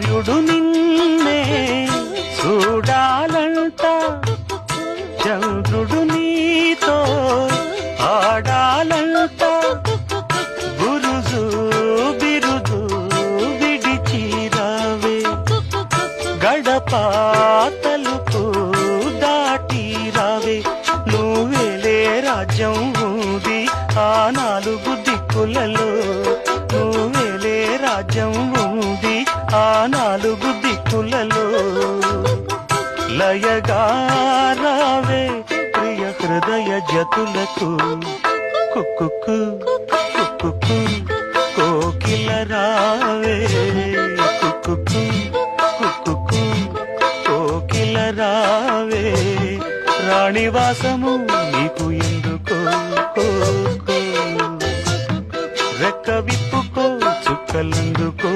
సూర్యుడు నిన్నే చూడాలంట, చంద్రుడు నీతో ఆడాలంట, బురుజు బిరుదు విడిచిరావే, గడప తలుపు దాటిరావే, నువ్వేలే రాజ్యం ఉంది ఆ నాలుగు దిక్కులలో, నువ్వేలే రాజ్యం ఉంది ఆ నాలుగు దిక్కులలో. లయగారావే ప్రియ హృదయ జతులకు, కుక్కు కుక్కు కోకిల రావే, కుక్కు కుక్కు కోకిల రావే, రాణివాసము నీకు ఎందుకో, రెక్క విప్పుకో చుక్కలందుకో.